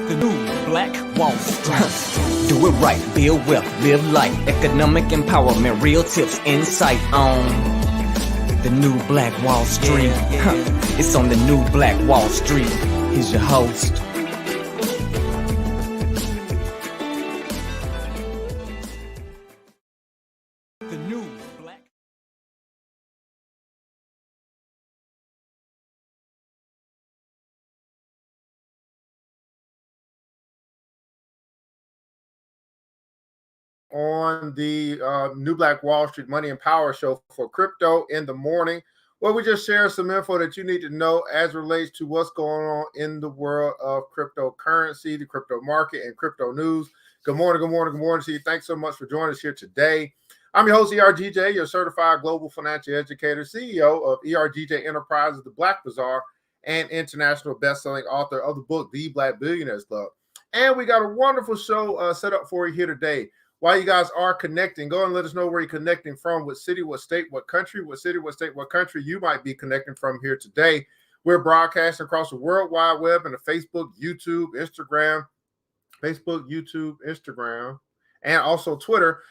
The new Black Wall Street. Do it right, build wealth, live life, economic empowerment, real tips, insight on the new Black Wall Street. It's on the new Black Wall Street. He's your host. The new Black. On the new Black Wall Street Money and Power show for crypto in the morning, where we just share some info that you need to know as relates to what's going on in the world of cryptocurrency, the crypto market, and crypto news. Good morning, good morning, good morning to you. Thanks so much for joining us here today. I'm your host, ERGJ, your certified global financial educator, CEO of ERGJ Enterprises, the Black Bazaar, and international best-selling author of the book, The Black Billionaires Club. And we got a wonderful show set up for you here today. While you guys are connecting, go and let us know where you're connecting from, what city, what state, what country, what city, what state, what country you might be connecting from here today. We're broadcasting across the World Wide Web and the Facebook, YouTube, Instagram, and also Twitter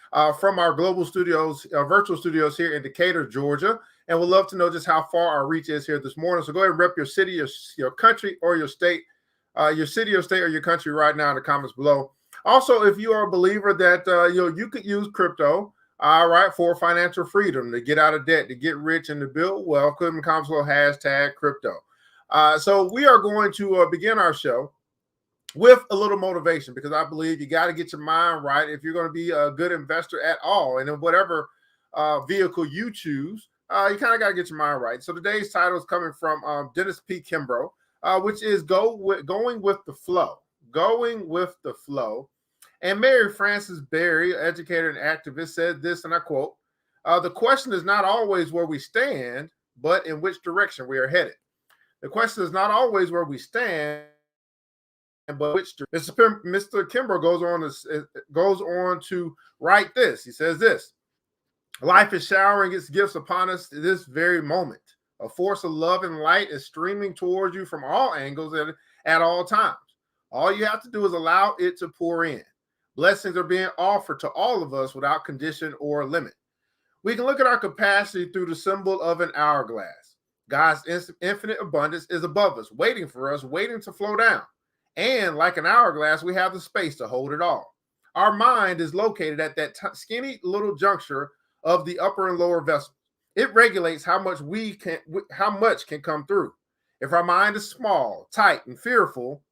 from our global studios, virtual studios here in Decatur, Georgia. And we'd love to know just how far our reach is here this morning. So go ahead and rep your city, your country, or your state, your city or state or your country right now in the comments below. Also, if you are a believer that you could use crypto, for financial freedom, to get out of debt, to get rich, and to build wealth, click in the comments below #crypto. So we are going to begin our show with a little motivation, because I believe you got to get your mind right if you're going to be a good investor at all, and in whatever vehicle you choose, you kind of got to get your mind right. So today's title is coming from Dennis P. Kimbrough, which is going with the flow. Going with the flow. And Mary Frances Berry, educator and activist, said this, and I quote, "The question is not always where we stand, but in which direction we are headed. The question is not always where we stand, but which direction." Mr. Kimbrough goes on to write this. He says this: "Life is showering its gifts upon us this very moment. A force of love and light is streaming towards you from all angles at all times. All you have to do is allow it to pour in. Blessings are being offered to all of us without condition or limit. We can look at our capacity through the symbol of an hourglass. God's infinite abundance is above us, waiting for us, waiting to flow down. And like an hourglass, we have the space to hold it all. Our mind is located at that skinny little juncture of the upper and lower vessels. It regulates how much can come through. If our mind is small, tight, and fearful,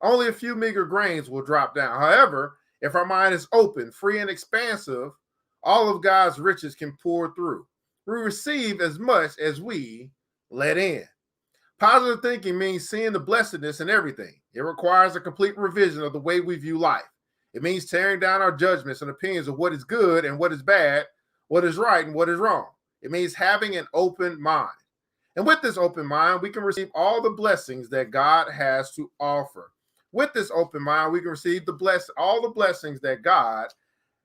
only a few meager grains will drop down. However, if our mind is open, free, and expansive, all of God's riches can pour through. We receive as much as we let in. Positive thinking means seeing the blessedness in everything. It requires a complete revision of the way we view life. It means tearing down our judgments and opinions of what is good and what is bad, what is right and what is wrong. It means having an open mind. And with this open mind, we can receive all the blessings that God has to offer. With this open mind, we can receive all the blessings that God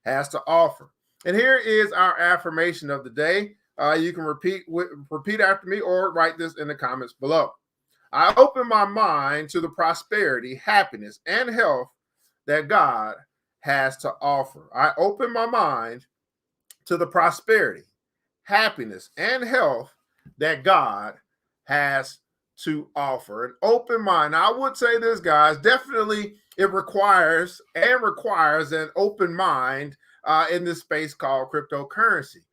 has to offer. And here is our affirmation of the day. You can repeat after me or write this in the comments below. I open my mind to the prosperity, happiness, and health that God has to offer. I open my mind to the prosperity, happiness, and health that God has to offer. An open mind. Now, I would say this, guys, definitely it requires an open mind in this space called cryptocurrency.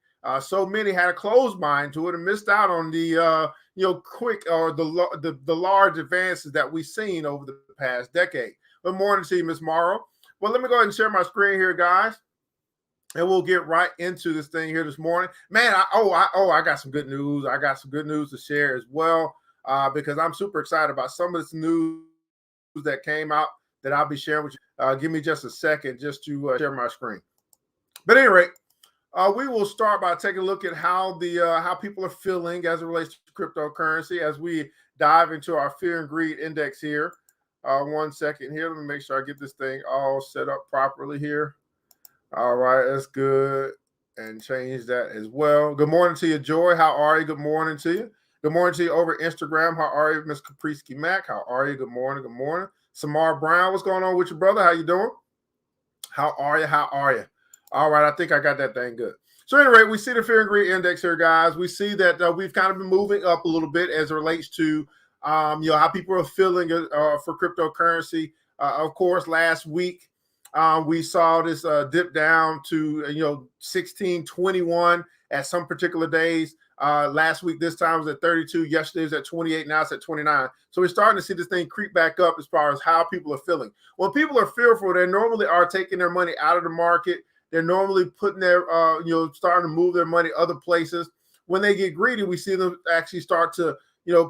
So many had a closed mind to it and missed out on the quick or the large advances that we've seen over the past decade. Good morning to you, Ms. Morrow. Well, let me go ahead and share my screen here, guys, and we'll get right into this thing here this morning. Man, I got some good news. I got some good news to share as well. Because I'm super excited about some of this news that came out that I'll be sharing with you. Give me just a second just to share my screen. But at any rate, we will start by taking a look at how people are feeling as it relates to cryptocurrency as we dive into our fear and greed index here. 1 second here. Let me make sure I get this thing all set up properly here. All right, that's good. And change that as well. Good morning to you, Joy. How are you? Good morning to you. Good morning to you over Instagram. How are you, Ms. Kaprisky Mac? How are you? Good morning. Good morning. Samar Brown, what's going on with you, brother? How you doing? How are you? How are you? All right, I think I got that thing good. So anyway, we see the fear and greed index here, guys. We see that we've kind of been moving up a little bit as it relates to how people are feeling for cryptocurrency. Of course, last week we saw this dip down to 1621 at some particular days. Last week, this time was at 32. Yesterday was at 28. Now it's at 29. So we're starting to see this thing creep back up as far as how people are feeling. When people are fearful, they normally are taking their money out of the market. They're normally putting their, starting to move their money other places. When they get greedy, we see them actually start to,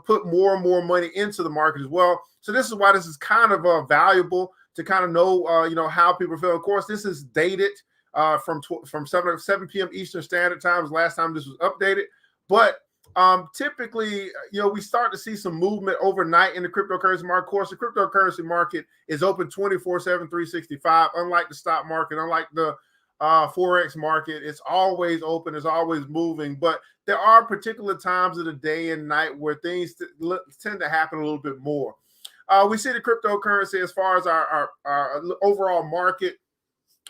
put more and more money into the market as well. So this is why this is kind of valuable to kind of know, how people feel. Of course, this is dated from 7 p.m. Eastern Standard Time. Was last time this was updated. But typically, we start to see some movement overnight in the cryptocurrency market. Of course, the cryptocurrency market is open 24/7, 365. Unlike the stock market, unlike the Forex market, it's always open, it's always moving. But there are particular times of the day and night where things tend to happen a little bit more. We see the cryptocurrency as far as our overall market.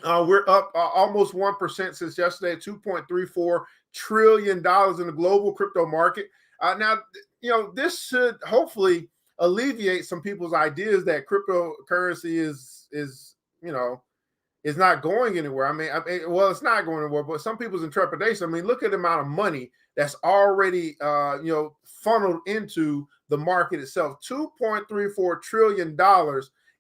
We're up almost 1% since yesterday, $2.34 trillion in the global crypto market. Now, this should hopefully alleviate some people's ideas that cryptocurrency is not going anywhere. I mean, it's not going anywhere, but some people's intrepidation. I mean, look at the amount of money that's already, funneled into the market itself. $2.34 trillion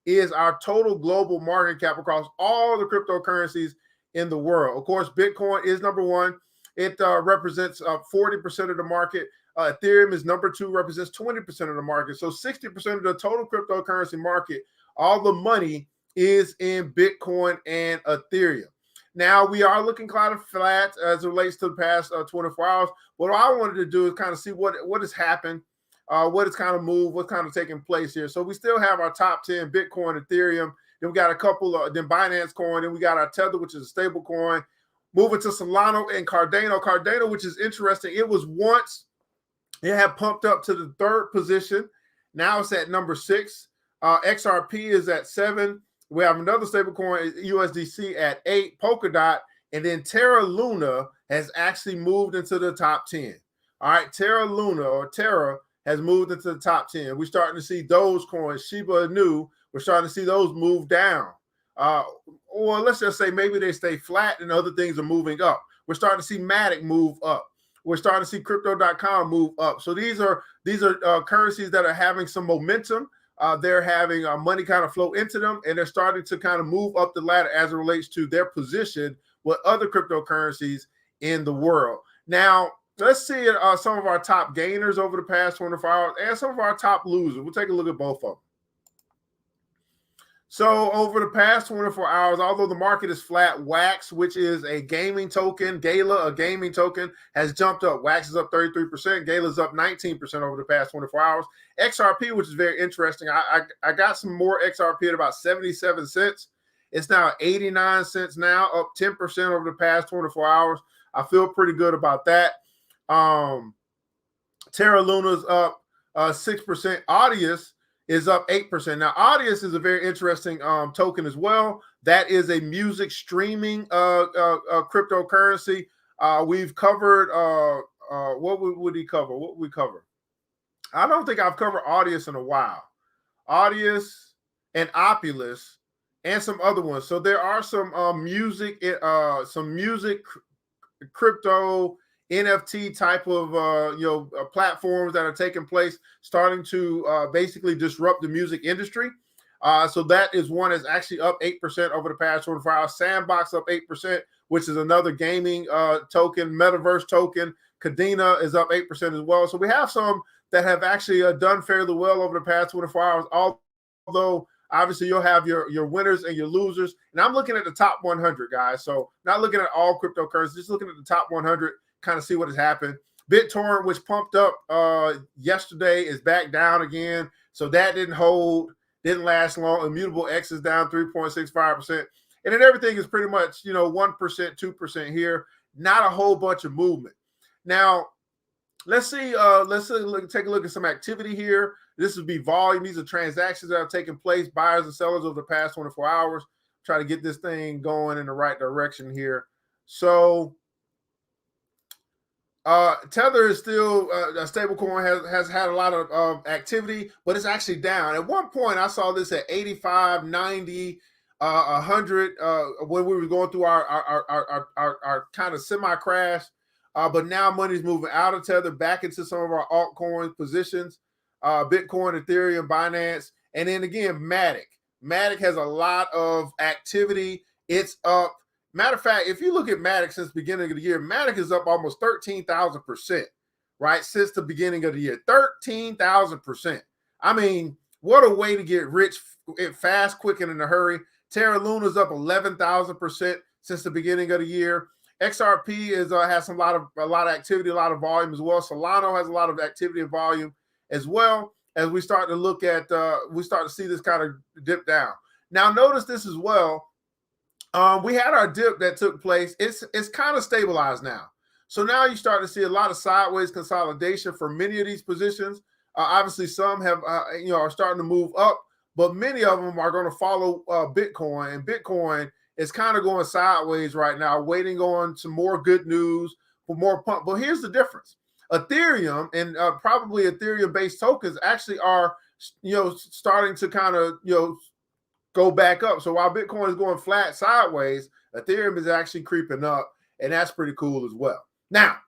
is our total global market cap across all the cryptocurrencies in the world. Of course, Bitcoin is number one. It represents 40% of the market. Ethereum is number two, represents 20% of the market. So 60% of the total cryptocurrency market, all the money is in Bitcoin and Ethereum. Now, we are looking kind of flat as it relates to the past 24 hours. What I wanted to do is kind of see what has happened, what has kind of moved, what's kind of taking place here. So we still have our top 10, Bitcoin, Ethereum. Then we got a couple of, then Binance coin. Then we got our Tether, which is a stable coin. Moving to Solana and Cardano. Cardano, which is interesting. It had pumped up to the third position. Now it's at number 6. XRP is at 7. We have another stable coin, USDC, at 8. Polkadot, and then Terra Luna has actually moved into the top 10. All right, Terra has moved into the top 10. We're starting to see those coins, Shiba Inu, we're starting to see those move down. Or let's just say maybe they stay flat and other things are moving up. We're starting to see Matic move up. We're starting to see Crypto.com move up. So these are currencies that are having some momentum. They're having money kind of flow into them, and they're starting to kind of move up the ladder as it relates to their position with other cryptocurrencies in the world. Now, let's see some of our top gainers over the past 24 hours and some of our top losers. We'll take a look at both of them. So over the past 24 hours, although the market is flat, Wax, which is a gaming token, Gala, a gaming token, has jumped up. Wax is up 33%. Gala is up 19% over the past 24 hours. XRP, which is very interesting. I got some more XRP at about 77 cents. It's now 89 cents now, up 10% over the past 24 hours. I feel pretty good about that. Terra Luna's up 6%. Audius is up 8%. Now, Audius is a very interesting token as well. That is a music streaming cryptocurrency. We've covered, what would we cover? I don't think I've covered Audius in a while. Audius and Opulus and some other ones. So there are some music crypto NFT type of platforms that are taking place, starting to basically disrupt the music industry. So that is one that's actually up 8% over the past 24 hours. Sandbox up 8%, which is another gaming token, metaverse token. Kadena is up 8% as well. So we have some that have actually done fairly well over the past 24 hours, although obviously you'll have your winners and your losers. And I'm looking at the top 100, guys. So not looking at all cryptocurrencies, just looking at the top 100, kind of see what has happened. BitTorrent, which pumped up yesterday, is back down again. So that didn't hold, didn't last long. Immutable X is down 3.65%. And then everything is pretty much, 1%, 2% here. Not a whole bunch of movement. Now, let's take a look at some activity here. This would be volume. These are transactions that have taken place, buyers and sellers over the past 24 hours. Try to get this thing going in the right direction here. So Tether is still a stable coin, has had a lot of activity, but it's actually down. At one point, I saw this at 85, 90, 100 when we were going through our kind of semi-crash. But now money's moving out of Tether back into some of our altcoin positions, Bitcoin, Ethereum, Binance, and then again, Matic. Matic has a lot of activity. It's up. Matter of fact, if you look at Matic since the beginning of the year, Matic is up almost 13,000%, right? Since the beginning of the year, 13,000%. I mean, what a way to get rich fast, quick, and in a hurry. Terra Luna's up 11,000% since the beginning of the year. XRP has a lot of activity, a lot of volume as well. Solana has a lot of activity and volume as well. As we start to look at, we start to see this kind of dip down. Now, notice this as well. We had our dip that took place. It's kind of stabilized now. So now you start to see a lot of sideways consolidation for many of these positions. Obviously, some have, are starting to move up, but many of them are going to follow Bitcoin. And Bitcoin is kind of going sideways right now, waiting on some more good news for more pump. But here's the difference. Ethereum and probably Ethereum-based tokens actually are, starting to kind of, go back up. So while Bitcoin is going flat sideways, Ethereum is actually creeping up, and that's pretty cool as well. Now,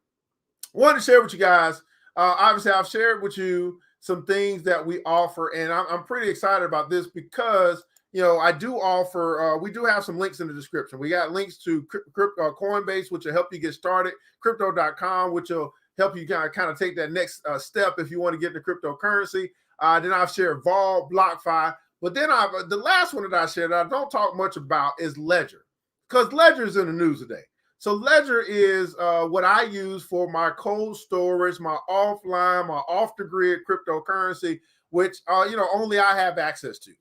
I wanted to share with you guys, obviously I've shared with you some things that we offer, and I'm pretty excited about this because, I do offer, we do have some links in the description. We got links to Coinbase, which will help you get started, crypto.com, which will help you kind of take that next step if you want to get into cryptocurrency. Then I've shared Vol, BlockFi. But then the last one that I shared that I don't talk much about is Ledger, because Ledger is in the news today. So Ledger is what I use for my cold storage, my offline, my off-the-grid cryptocurrency, which only I have access to.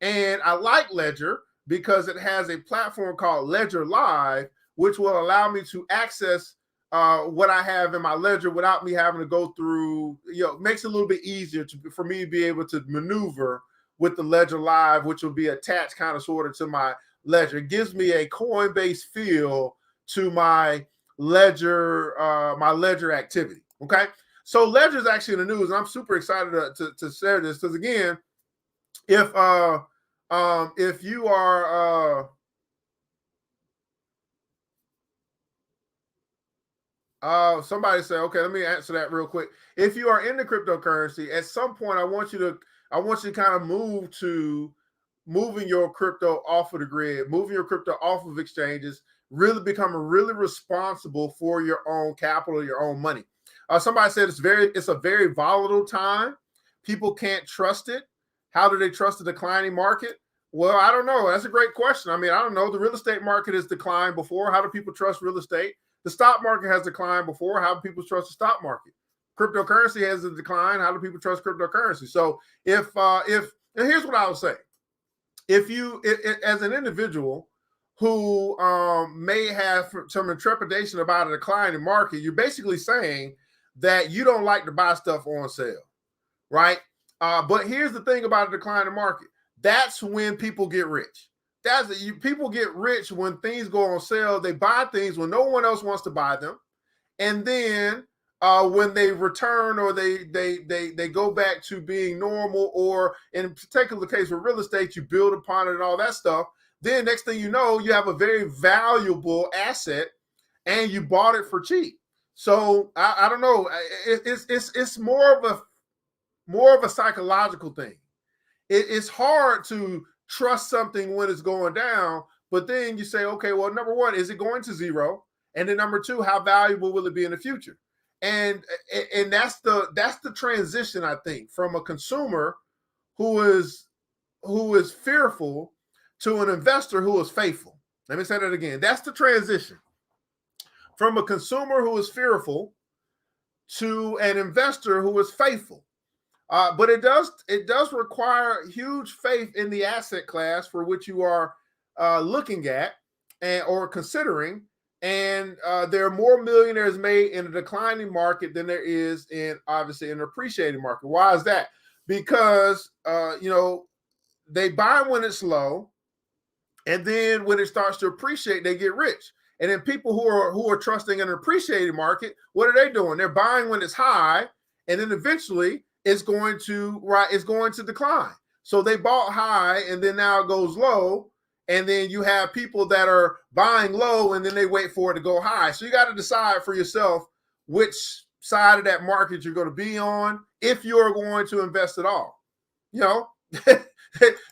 And I like Ledger because it has a platform called Ledger Live, which will allow me to access what I have in my ledger without me having to go through. Makes it a little bit easier for me to be able to maneuver with the Ledger Live, which will be attached kind of sort of to my ledger. It gives me a Coinbase feel to my ledger activity. Okay. So Ledger is actually in the news, and I'm super excited to share this because, again, if you are somebody say, okay, let me answer that real quick. If you are into cryptocurrency, at some point I want you to kind of move to moving your crypto off of the grid, moving your crypto off of exchanges, really becoming really responsible for your own capital, your own money. Somebody said it's a very volatile time. People can't trust it. How do they trust the declining market? Well, I don't know. That's a great question. I mean, I don't know. The real estate market has declined before. How do people trust real estate? The stock market has declined before. How do people trust the stock market? Cryptocurrency has a decline. How do people trust cryptocurrency? So and here's what I would say. If as an individual who may have some trepidation about a declining market, you're basically saying that you don't like to buy stuff on sale, right? But here's the thing about a declining market. That's when people get rich. People get rich when things go on sale. They buy things when no one else wants to buy them. And then when they return or they go back to being normal, or in particular case with real estate, you build upon it and all that stuff. Then next thing you know, you have a very valuable asset and you bought it for cheap. So I don't know. It's more of a psychological thing. It's hard to trust something when it's going down, but then you say, okay, well, number one, is it going to zero? And then number two, how valuable will it be in the future? And that's the transition, I think, from a consumer who is fearful to an investor who is faithful. Let me say that again. That's the transition from a consumer who is fearful to an investor who is faithful. But it does require huge faith in the asset class for which you are looking at or considering. And there are more millionaires made in a declining market than there is in, obviously, an appreciating market. Why is that? because they buy when it's low, and then when it starts to appreciate, they get rich. And then people who are trusting an appreciating market, what are they doing? They're buying when it's high, and then eventually it's going to decline. So they bought high, and then now it goes low, and then you have people that are buying low, and then they wait for it to go high. So you got to decide for yourself which side of that market you're going to be on if you're going to invest at all.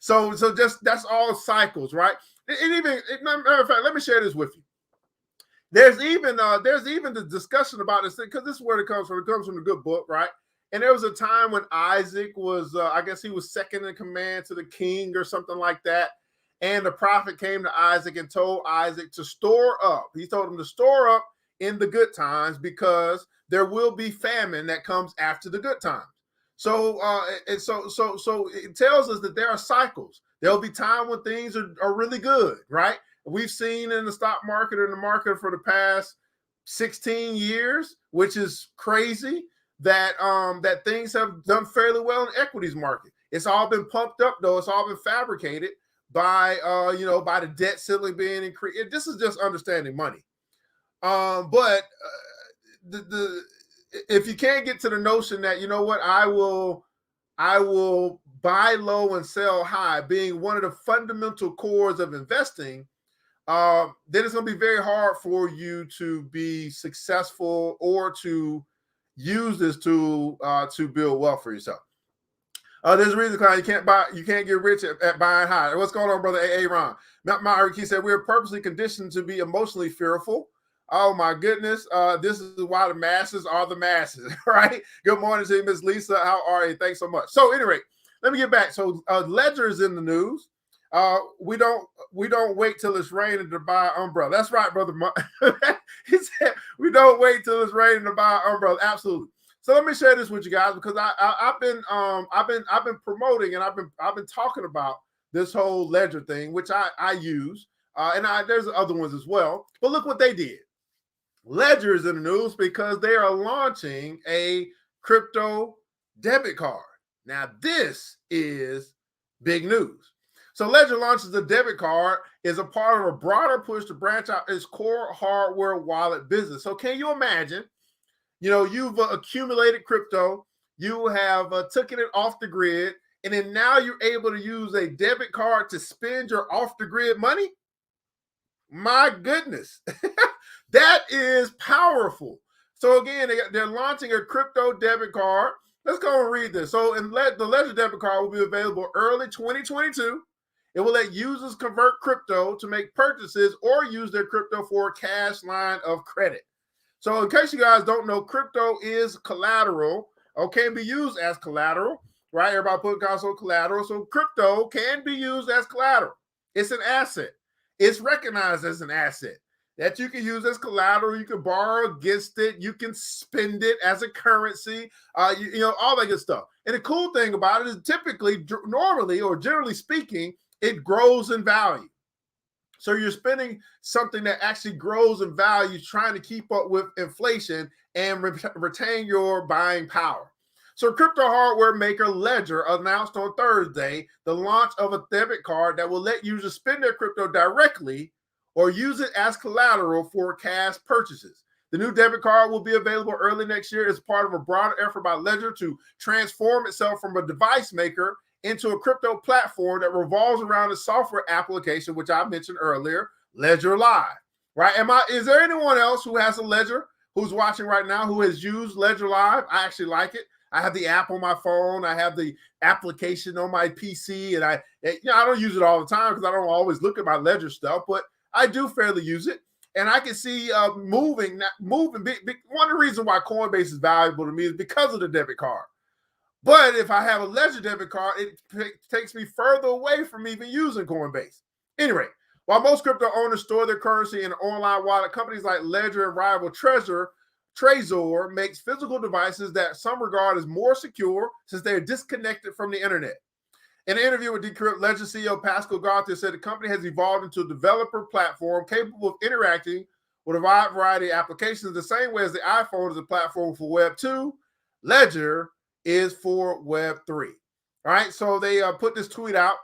So just that's all cycles, right? Matter of fact, let me share this with you. There's even the discussion about this thing, because this is where it comes from. It comes from the good book, right? And there was a time when Isaac was, I guess he was second in command to the king or something like that. And the prophet came to Isaac and told Isaac to store up. He told him to store up in the good times, because there will be famine that comes after the good times. So so it tells us that there are cycles. There'll be time when things are really good, right? We've seen in the stock market or in the market for the past 16 years, which is crazy, that that things have done fairly well in the equities market. It's all been pumped up, though. It's all been fabricated by by the debt ceiling being increased. This is just understanding money. But if you can't get to the notion that, you know what, I will buy low and sell high, being one of the fundamental cores of investing, then it's going to be very hard for you to be successful or to use this tool to build wealth for yourself. There's a reason, Klein, you can't get rich at buying high. What's going on, brother? Ron. He said, we're purposely conditioned to be emotionally fearful. Oh my goodness. This is why the masses are the masses, right? Good morning to you, Miss Lisa. How are you? Thanks so much. So anyway, let me get back. So Ledger is in the news. We don't wait till it's raining to buy an umbrella. That's right, brother. He said we don't wait till it's raining to buy an umbrella. Absolutely. So let me share this with you guys, because I've been promoting, and I've been talking about this whole Ledger thing, which I use, and there's other ones as well. But look what they did. Ledger is in the news because they are launching a crypto debit card. Now this is big news. So Ledger launches a debit card is a part of a broader push to branch out its core hardware wallet business. So can you imagine? You've accumulated crypto, you have taken it off the grid, and then now you're able to use a debit card to spend your off the grid money. My goodness, that is powerful. So again, they're launching a crypto debit card. Let's go and read this. So the Ledger debit card will be available early 2022. It will let users convert crypto to make purchases or use their crypto for a cash line of credit. So in case you guys don't know, crypto is collateral, or can be used as collateral, right? Everybody put console collateral. So crypto can be used as collateral. It's an asset. It's recognized as an asset that you can use as collateral. You can borrow against it. You can spend it as a currency, all that good stuff. And the cool thing about it is typically, normally, or generally speaking, it grows in value. So you're spending something that actually grows in value, trying to keep up with inflation and retain your buying power. So crypto hardware maker Ledger announced on Thursday the launch of a debit card that will let users spend their crypto directly or use it as collateral for cash purchases. The new debit card will be available early next year as part of a broader effort by Ledger to transform itself from a device maker into a crypto platform that revolves around a software application, which I mentioned earlier, Ledger Live, right? Is there anyone else who has a Ledger who's watching right now who has used Ledger Live? I actually like it. I have the app on my phone. I have the application on my PC, and I don't use it all the time because I don't always look at my Ledger stuff, but I do fairly use it. And I can see moving. One of the reasons why Coinbase is valuable to me is because of the debit card. But if I have a Ledger debit card, it takes me further away from even using Coinbase. Anyway, while most crypto owners store their currency in an online wallet, companies like Ledger and rival Trezor makes physical devices that some regard as more secure since they are disconnected from the internet. In an interview with Decrypt, Ledger CEO Pascal Gauthier said the company has evolved into a developer platform capable of interacting with a wide variety of applications the same way as the iPhone is a platform for Web 2. Ledger is for Web 3. All right, so they put this tweet out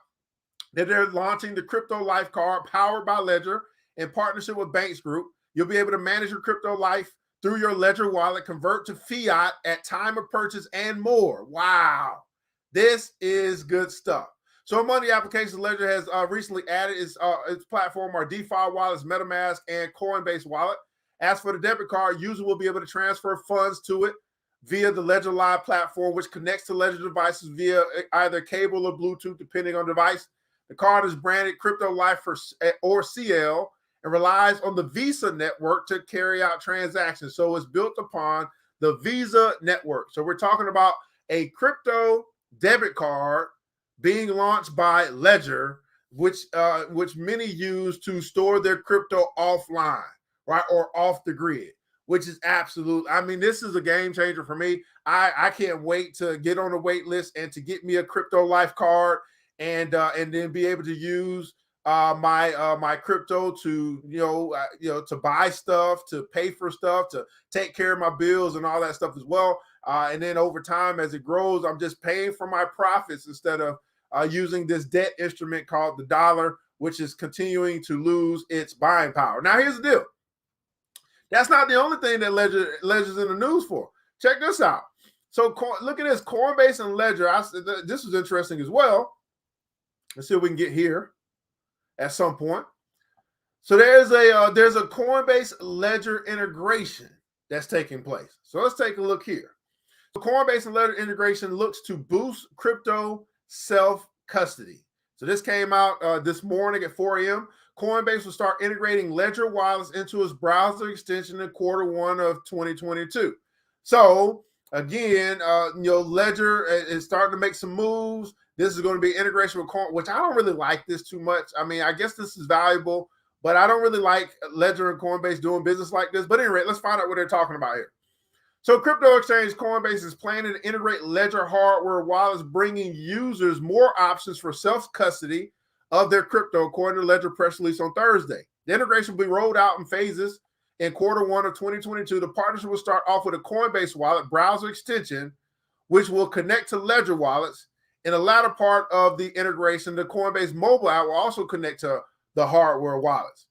that they're launching the Crypto Life Card powered by Ledger in partnership with Banks Group. You'll be able to manage your crypto life through your Ledger wallet, convert to fiat at time of purchase, and more. Wow, this is good stuff. So among the applications, Ledger has recently added its platform are DeFi wallets, MetaMask, and Coinbase wallet. As for the debit card, users will be able to transfer funds to it via the Ledger Live platform, which connects to Ledger devices via either cable or Bluetooth, depending on device. The card is branded Crypto Life or CL and relies on the Visa network to carry out transactions. So it's built upon the Visa network. So we're talking about a crypto debit card being launched by Ledger, which many use to store their crypto offline, right, or off the grid, which is absolute. I mean, this is a game changer for me. I can't wait to get on the wait list and to get me a Crypto Life card and then be able to use my crypto to to buy stuff, to pay for stuff, to take care of my bills and all that stuff as well. And then over time, as it grows, I'm just paying for my profits instead of using this debt instrument called the dollar, which is continuing to lose its buying power. Now, here's the deal. That's not the only thing that Ledger's in the news for. Check this out. So look at this, Coinbase and Ledger. This is interesting as well. Let's see if we can get here at some point. So there's a Coinbase Ledger integration that's taking place. So let's take a look here. So Coinbase and Ledger integration looks to boost crypto self-custody. So this came out this morning at 4 a.m. Coinbase will start integrating Ledger wallets into its browser extension in Q1 of 2022. So again, Ledger is starting to make some moves. This is going to be integration with Coin, which I don't really like this too much. I mean, I guess this is valuable, but I don't really like Ledger and Coinbase doing business like this. But anyway, let's find out what they're talking about here. So crypto exchange Coinbase is planning to integrate Ledger hardware wallets, bringing users more options for self-custody of their crypto, according to Ledger press release on Thursday. The integration will be rolled out in phases in Q1 of 2022. The partnership will start off with a Coinbase wallet browser extension, which will connect to Ledger wallets. In the latter part of the integration, the Coinbase mobile app will also connect to the hardware wallets.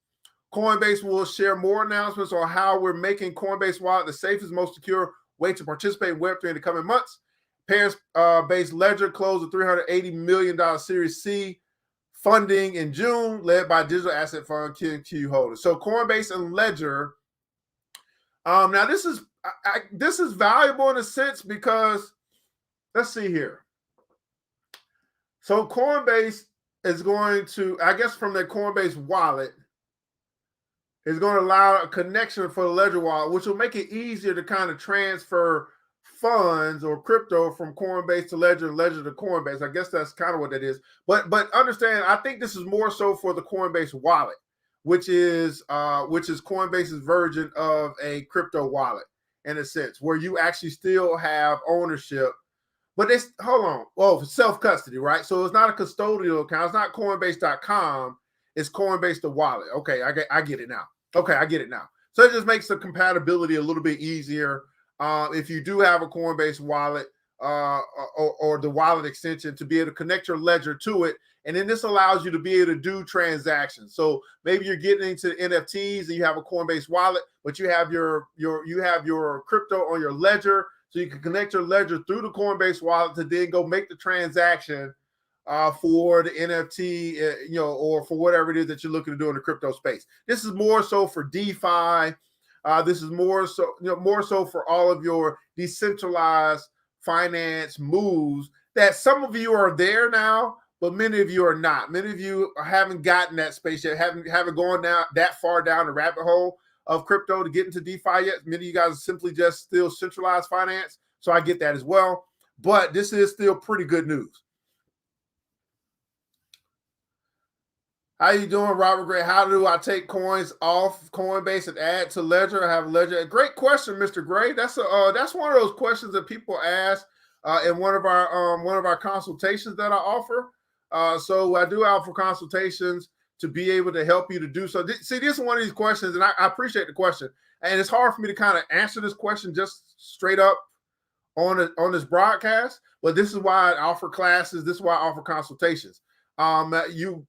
Coinbase will share more announcements on how we're making Coinbase Wallet the safest, most secure way to participate in Web3 in the coming months. Paris-based Ledger closed a $380 million Series C funding in June, led by digital asset fund QQ holders. So Coinbase and Ledger. Now this is valuable in a sense because let's see here. So Coinbase is going to, I guess, from their Coinbase wallet, is going to allow a connection for the Ledger wallet, which will make it easier to kind of transfer funds or crypto from Coinbase to Ledger and Ledger to Coinbase. I guess that's kind of what that is. But understand, I think this is more so for the Coinbase wallet, which is Coinbase's version of a crypto wallet in a sense, where you actually still have ownership. But it's, hold on, well, self-custody, right? So it's not a custodial account. It's not Coinbase.com. It's Coinbase the wallet. Okay, I get it now. Okay, I get it now. So it just makes the compatibility a little bit easier. If you do have a Coinbase wallet or the wallet extension, to be able to connect your Ledger to it. And then this allows you to be able to do transactions. So maybe you're getting into NFTs and you have a Coinbase wallet, but you have your crypto on your Ledger. So you can connect your Ledger through the Coinbase wallet to then go make the transaction for the NFT, or for whatever it is that you're looking to do in the crypto space. This is more so for DeFi. This is more so for all of your decentralized finance moves that some of you are there now, but many of you are not. Many of you haven't gotten that space yet, haven't gone down that far down the rabbit hole of crypto to get into DeFi yet. Many of you guys are simply just still centralized finance. So I get that as well. But this is still pretty good news. How you doing, Robert Gray? How do I take coins off Coinbase and add to Ledger? I have Ledger. Great question, Mr. Gray. That's one of those questions that people ask in one of our consultations that I offer. So I do offer consultations to be able to help you to do so. See, this is one of these questions, and I appreciate the question. And it's hard for me to kind of answer this question just straight up on this broadcast, but this is why I offer classes. This is why I offer consultations. You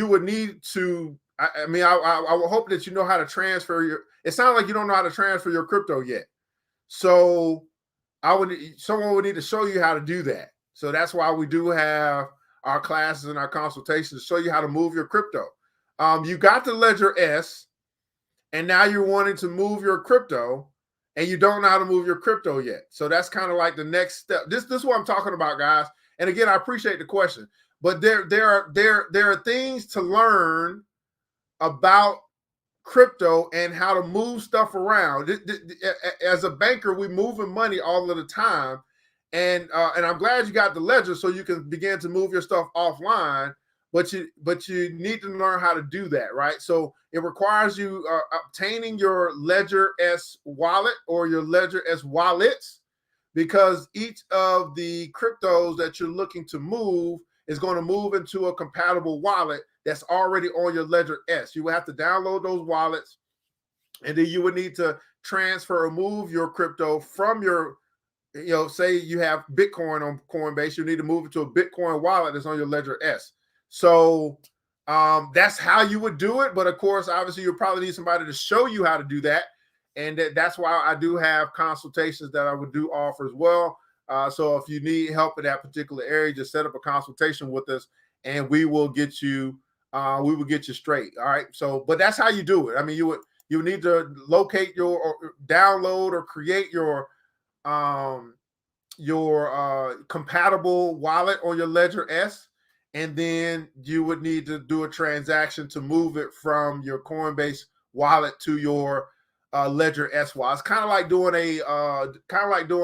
would need to. I mean, I would hope that you know how to transfer your. It sounds like you don't know how to transfer your crypto yet. So someone would need to show you how to do that. So that's why we do have our classes and our consultations to show you how to move your crypto. You got the Ledger S, and now you're wanting to move your crypto, and you don't know how to move your crypto yet. So that's kind of like the next step. This is what I'm talking about, guys. And again, I appreciate the question, but there are things to learn about crypto and how to move stuff around. As a banker, we moving money all of the time, and I'm glad you got the Ledger so you can begin to move your stuff offline. But you need to learn how to do that, right? So it requires you obtaining your Ledger S wallet or your Ledger S wallets, because each of the cryptos that you're looking to move is going to move into a compatible wallet that's already on your Ledger S. You will have to download those wallets, and then you would need to transfer or move your crypto from your, say you have Bitcoin on Coinbase, you need to move it to a Bitcoin wallet that's on your Ledger S. So that's how you would do it. But of course, obviously, you'll probably need somebody to show you how to do that. And that's why I do have consultations that I would do offer as well. So if you need help in that particular area, just set up a consultation with us, and we will get you straight. All right. So, but that's how you do it. I mean, you need to locate or download or create your compatible wallet on your Ledger S. And then you would need to do a transaction to move it from your Coinbase wallet to your Ledger S wallet. It's kind of like doing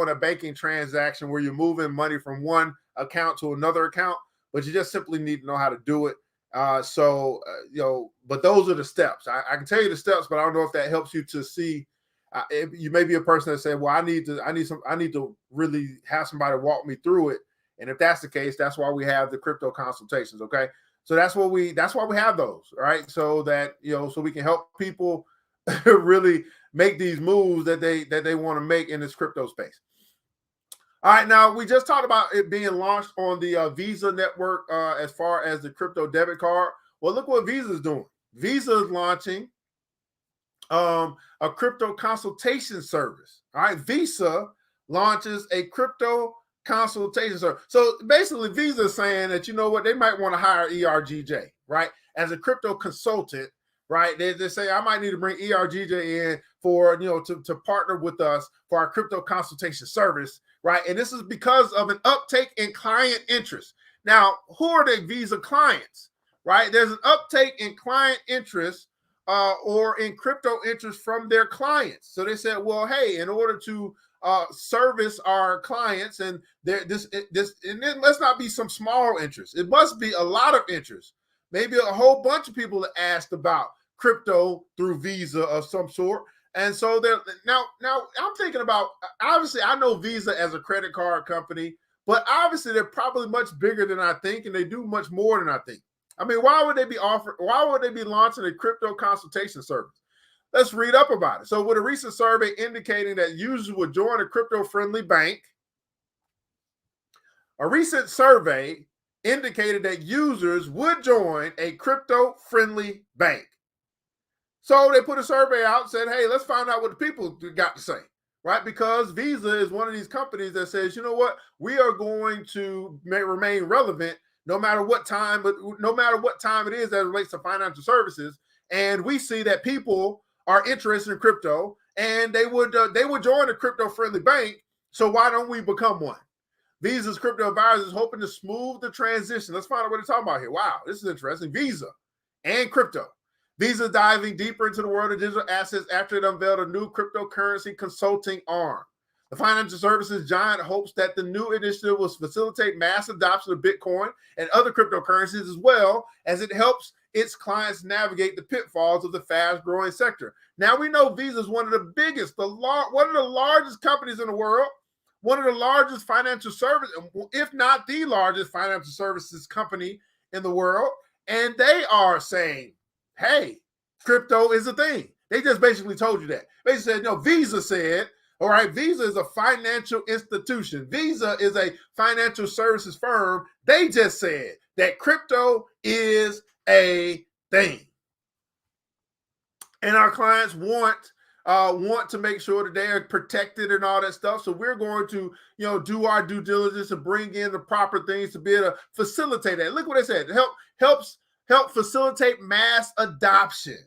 a banking transaction where you're moving money from one account to another account, but you just simply need to know how to do it. But those are the steps. I can tell you the steps, but I don't know if that helps you to see. You may be a person that say, "Well, I need to really have somebody walk me through it." And if that's the case, that's why we have the crypto consultations. Okay. So that's why we have those, right? So that, so we can help people really make these moves that they want to make in this crypto space. All right. Now, we just talked about it being launched on the Visa network as far as the crypto debit card. Well, look what Visa is doing. Visa is launching a crypto consultation service. All right. Visa launches a crypto consultation service. So basically, Visa is saying that, they might want to hire ERGJ, right? As a crypto consultant, right? They say, I might need to bring ERGJ in for, to partner with us for our crypto consultation service, right? And this is because of an uptake in client interest. Now, who are the Visa clients, right? There's an uptake in client interest or in crypto interest from their clients. So they said, well, hey, in order to service our clients, and this and then let's not be some small interest. It must be a lot of interest. Maybe a whole bunch of people asked about crypto through Visa of some sort. And so now I'm thinking about, obviously I know Visa as a credit card company, but obviously they're probably much bigger than I think, and they do much more than I think. I mean, why would they be launching a crypto consultation service? Let's read up about it. So with a recent survey indicating that users would join a crypto-friendly bank, a recent survey indicated that users would join a crypto-friendly bank. So they put a survey out and said, hey, let's find out what the people got to say, right? Because Visa is one of these companies that says, you know what, we are going to remain relevant no matter what time it is as it relates to financial services. And we see that people are interested in crypto, and they would join a crypto-friendly bank. So why don't we become one? Visa's crypto advisor is hoping to smooth the transition. Let's find out what they're talking about here. Wow, this is interesting. Visa and crypto. Visa diving deeper into the world of digital assets after it unveiled a new cryptocurrency consulting arm. The financial services giant hopes that the new initiative will facilitate mass adoption of Bitcoin and other cryptocurrencies, as well as it helps its clients navigate the pitfalls of the fast-growing sector. Now, we know Visa is one of the biggest, one of the largest companies in the world, one of the largest financial service, if not the largest financial services company in the world, and they are saying, hey, crypto is a thing. They just basically told you that. They said, no, Visa said All right, Visa is a financial institution. Visa is a financial services firm. They just said that crypto is a thing. And our clients want to make sure that they are protected and all that stuff. So we're going to, do our due diligence and bring in the proper things to be able to facilitate that. Look what they said. Help facilitate mass adoption.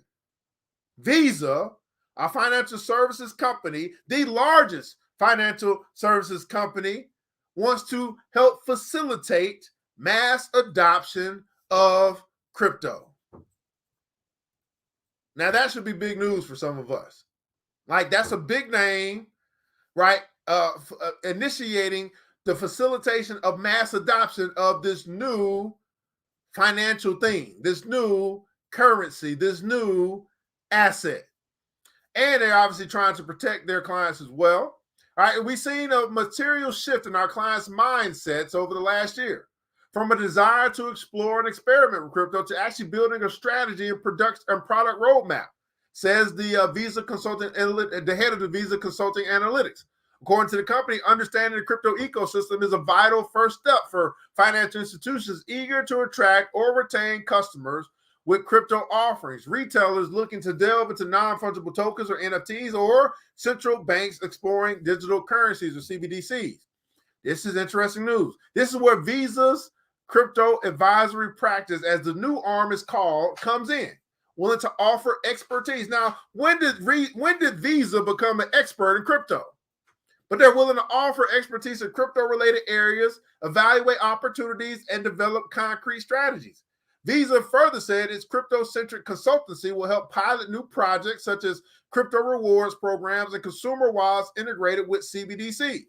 Visa, our financial services company, the largest financial services company, wants to help facilitate mass adoption of crypto. Now, that should be big news for some of us. Like, that's a big name, right? Initiating the facilitation of mass adoption of this new financial thing, this new currency, this new asset. And they're obviously trying to protect their clients as well. All right, we've seen a material shift in our clients' mindsets over the last year, from a desire to explore and experiment with crypto to actually building a strategy and product roadmap, says the Visa Consulting, the head of the Visa Consulting Analytics. According to the company, understanding the crypto ecosystem is a vital first step for financial institutions eager to attract or retain customers with crypto offerings, retailers looking to delve into non-fungible tokens or NFTs, or central banks exploring digital currencies or CBDCs. This is interesting news. This is where Visa's crypto advisory practice, as the new arm is called, comes in, willing to offer expertise. Now, when did Visa become an expert in crypto? But they're willing to offer expertise in crypto-related areas, evaluate opportunities, and develop concrete strategies. Visa further said its crypto-centric consultancy will help pilot new projects such as crypto rewards programs and consumer wallets integrated with CBDCs.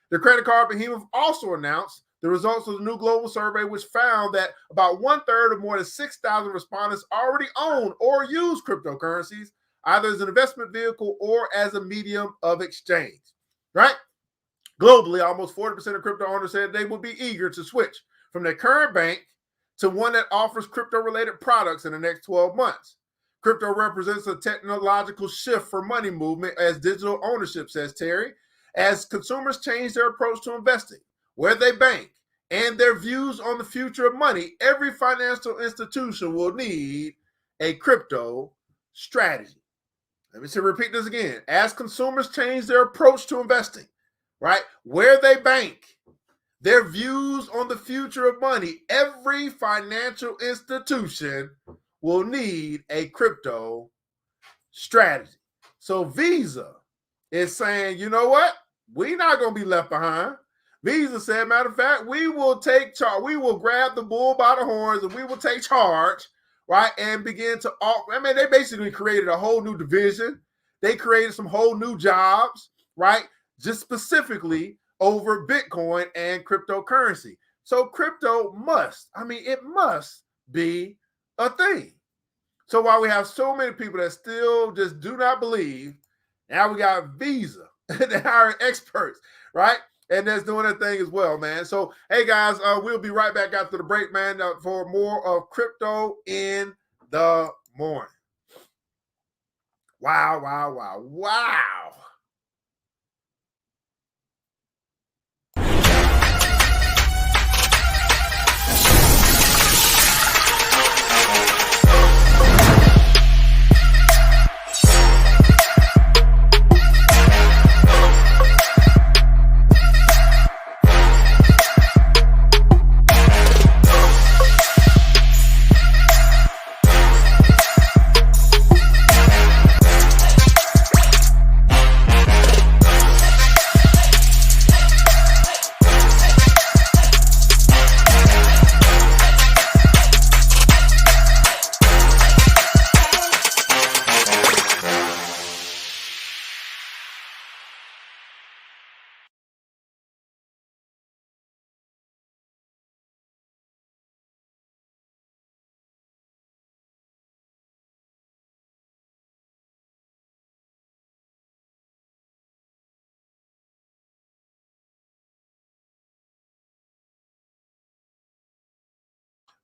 The credit card behemoth also announced the results of the new global survey, which found that about 1/3 of more than 6,000 respondents already own or use cryptocurrencies, either as an investment vehicle or as a medium of exchange. Right? Globally, almost 40% of crypto owners said they would be eager to switch from their current bank to one that offers crypto-related products in the next 12 months. Crypto represents a technological shift for money movement as digital ownership, says Terry, as consumers change their approach to investing, where they bank, and their views on the future of money. Every financial institution will need a crypto strategy. Let me repeat this again. As consumers change their approach to investing, right, where they bank, their views on the future of money, every financial institution will need a crypto strategy. So Visa is saying, you know what? We're not going to be left behind. Visa said, matter of fact, we will take charge. We will grab the bull by the horns and we will take charge, right, and begin to offer. I mean, they basically created a whole new division. They created some whole new jobs, right, just specifically over Bitcoin and cryptocurrency. So crypto must be a thing. So while we have so many people that still just do not believe, now we got Visa that are experts, right? And that's doing that thing as well, man. So, hey, guys, we'll be right back after the break, man, for more of Crypto in the Morning. Wow, wow, wow, wow.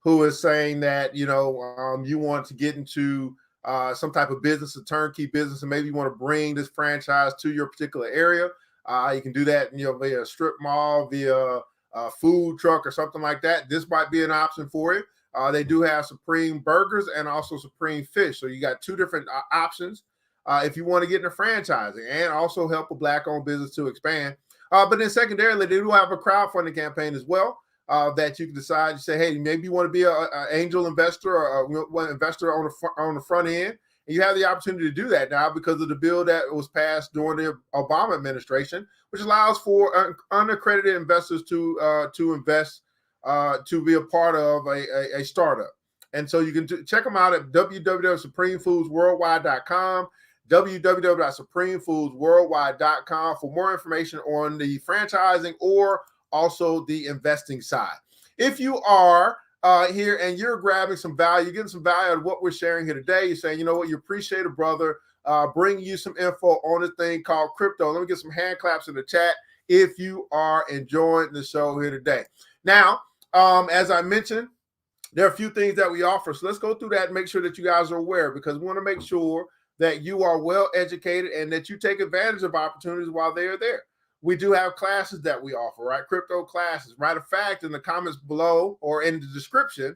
Who is saying that, you want to get into some type of business, a turnkey business, and maybe you want to bring this franchise to your particular area. You can do that, via a strip mall, via a food truck or something like that. This might be an option for you. They do have Supreme Burgers and also Supreme Fish. So you got two different options if you want to get into franchising and also help a Black-owned business to expand. But then secondarily, they do have a crowdfunding campaign as well that you can decide. You say, hey, maybe you want to be an angel investor or an investor on the front end. And you have the opportunity to do that now because of the bill that was passed during the Obama administration, which allows for unaccredited investors to invest, to be a part of a startup. And so you can check them out at www.supremefoodsworldwide.com, www.supremefoodsworldwide.com for more information on the franchising or also the investing side. If you are here and you're grabbing some value, you're getting some value out of what we're sharing here today, you're saying, you know what, you appreciate a brother bringing you some info on this thing called crypto. Let me get some hand claps in the chat if you are enjoying the show here today. Now, as I mentioned, there are a few things that we offer. So let's go through that and make sure that you guys are aware, because we want to make sure that you are well educated and that you take advantage of opportunities while they are there. We do have classes that we offer, right? Crypto classes. Matter of fact, in the comments below or in the description,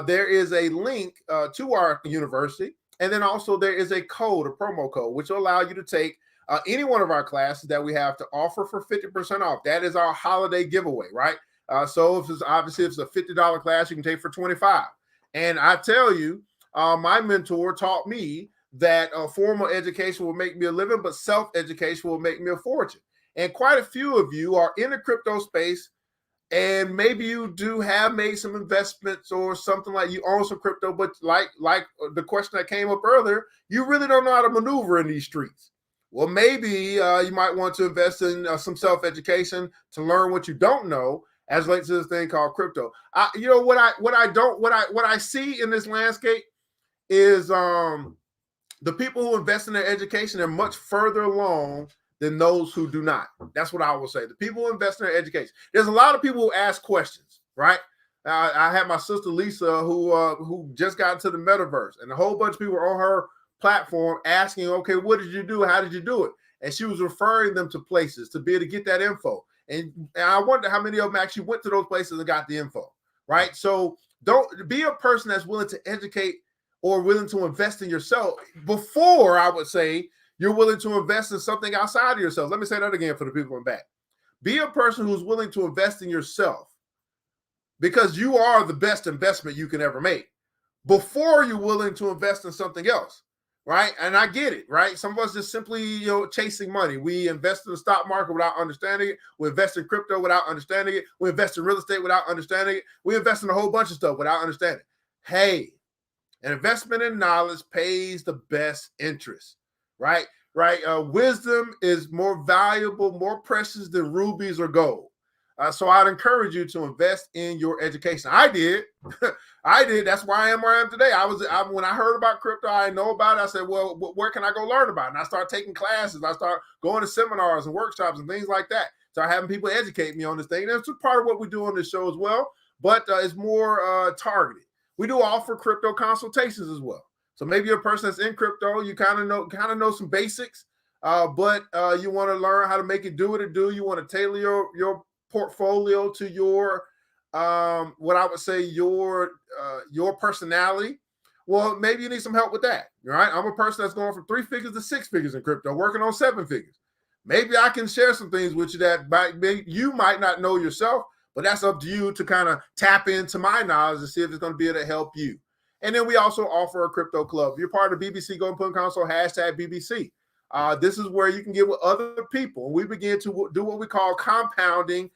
there is a link to our university. And then also there is a code, a promo code, which will allow you to take any one of our classes that we have to offer for 50% off. That is our holiday giveaway, right? So if it's a $50 class, you can take for $25. And I tell you, my mentor taught me that formal education will make me a living, but self-education will make me a fortune. And quite a few of you are in the crypto space, and maybe you do have made some investments or something, like you own some crypto, but like the question that came up earlier, you really don't know how to maneuver in these streets. Well, maybe you might want to invest in some self-education to learn what you don't know as relates to this thing called crypto. What I see in this landscape is the people who invest in their education are much further along than those who do not. That's what I will say. The people who invest in their education. There's a lot of people who ask questions, right? I had my sister Lisa who just got into the metaverse, and a whole bunch of people on her platform asking, okay, what did you do? How did you do it? And she was referring them to places to be able to get that info. And I wonder how many of them actually went to those places and got the info, right? So don't be a person that's willing to educate or willing to invest in yourself before, I would say, you're willing to invest in something outside of yourself. Let me say that again for the people in back. Be a person who's willing to invest in yourself, because you are the best investment you can ever make, before you're willing to invest in something else, right? And I get it, right? Some of us just simply, chasing money. We invest in the stock market without understanding it. We invest in crypto without understanding it. We invest in real estate without understanding it. We invest in a whole bunch of stuff without understanding it. Hey, an investment in knowledge pays the best interest. Right. Wisdom is more valuable, more precious than rubies or gold. So I'd encourage you to invest in your education. I did. That's why I am where I am today. When I heard about crypto, I know about it. I said, well, where can I go learn about it? And I started taking classes. I started going to seminars and workshops and things like that. Start having people educate me on this thing. That's part of what we do on this show as well, but it's more targeted. We do offer crypto consultations as well. So maybe you're a person that's in crypto, you kind of know some basics, but you want to learn how to make it do what it do. You want to tailor your portfolio to your what I would say your personality. Well, maybe you need some help with that. Right? I'm a person that's going from 3 figures to 6 figures in crypto, working on 7 figures. Maybe I can share some things with you that you might not know yourself, but that's up to you to kind of tap into my knowledge and see if it's going to be able to help you. And then we also offer a crypto club. If you're part of BBC, go and put in console #BBC. This is where you can get with other people. We begin to do what we call compounding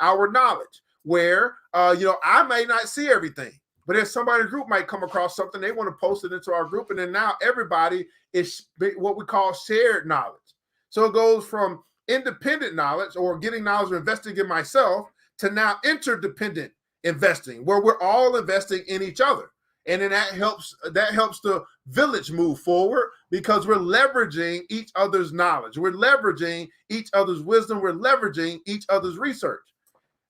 our knowledge, where, I may not see everything, but if somebody in the group might come across something, they want to post it into our group. And then now everybody is what we call shared knowledge. So it goes from independent knowledge or getting knowledge or investing in myself to now interdependent investing, where we're all investing in each other. And then that helps the village move forward, because we're leveraging each other's knowledge. We're leveraging each other's wisdom. We're leveraging each other's research.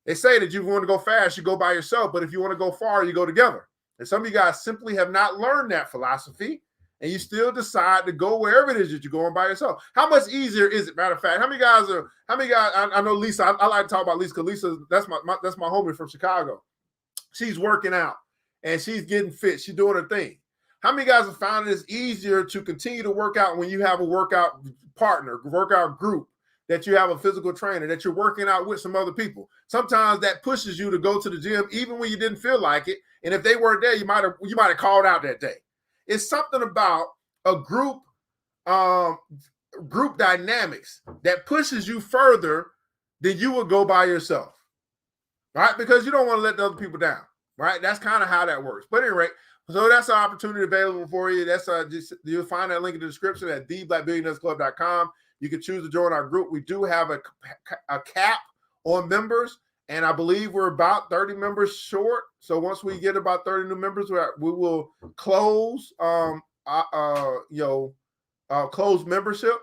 They say that you want to go fast, you go by yourself. But if you want to go far, you go together. And some of you guys simply have not learned that philosophy. and you still decide to go wherever it is that you're going by yourself. How much easier is it? Matter of fact, how many guys? I know Lisa. I like to talk about Lisa because Lisa, that's my homie from Chicago. She's working out and she's getting fit. She's doing her thing. How many guys have found it's easier to continue to work out when you have a workout partner, workout group, that you have a physical trainer, that you're working out with some other people? Sometimes that pushes you to go to the gym even when you didn't feel like it. And if they weren't there, you might have called out that day. It's something about a group dynamics that pushes you further than you would go by yourself, right? Because you don't want to let the other people down, right? That's kind of how that works. But anyway, so that's an opportunity available for you. That's you'll find that link in the description at theblackbillionairesclub.com. You can choose to join our group. We do have a cap on members, and I believe we're about 30 members short. So once we get about 30 new members, we will close close membership,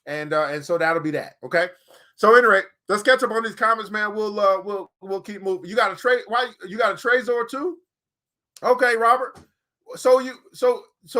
and so that'll be that. Okay. So anyway, let's catch up on these comments, man. We'll keep moving. You got a trade? Why you got a Trezor too? Okay, Robert. So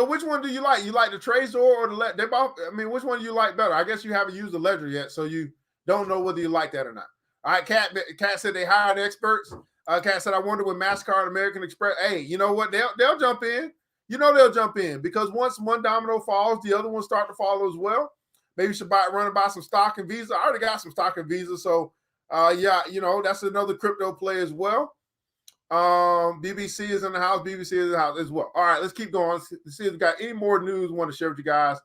which one do you like? You like the Trezor or the Ledger? They both. I mean, which one do you like better? I guess you haven't used the Ledger yet, so you don't know whether you like that or not. All right, Kat said they hired experts. Kat said, I wonder with MasterCard and American Express. Hey, you know what? They'll jump in. You know they'll jump in because once one domino falls, the other ones start to follow as well. Maybe you should run and buy some stock in Visa. I already got some stock in Visa, so yeah, that's another crypto play as well. BBC is in the house. BBC is in the house as well. All right, let's keep going. Let's see if we got any more news we want to share with you guys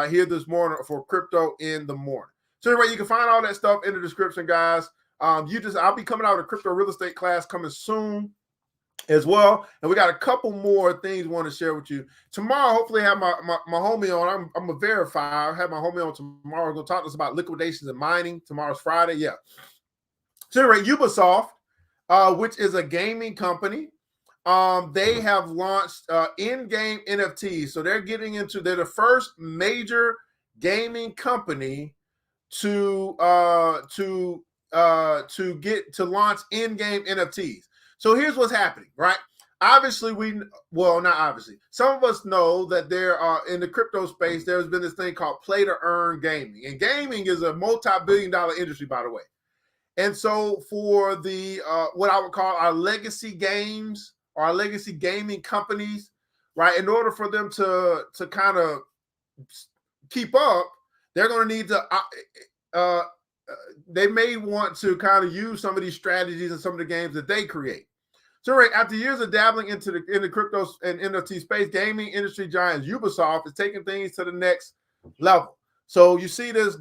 here this morning for Crypto in the Morning. So anyway, you can find all that stuff in the description, guys. I'll be coming out with a crypto real estate class coming soon as well, and we got a couple more things we want to share with you tomorrow. Hopefully, have my homie on. I'm a verifier. I have my homie on tomorrow. We're gonna talk to us about liquidations and mining. Tomorrow's Friday. Yeah. So anyway, Ubisoft, which is a gaming company, they have launched in-game NFTs. So they're the first major gaming company to launch in-game NFTs. So here's what's happening, right? Obviously, not obviously. Some of us know that there are in the crypto space, there's been this thing called play to earn gaming. And gaming is a multi-billion-dollar industry, by the way. And so for the what I would call our legacy games or our legacy gaming companies, right, in order for them to kind of keep up, they're going to need to they may want to kind of use some of these strategies in some of the games that they create. So right, after years of dabbling in the crypto and NFT space, gaming industry giant Ubisoft is taking things to the next level. So you see this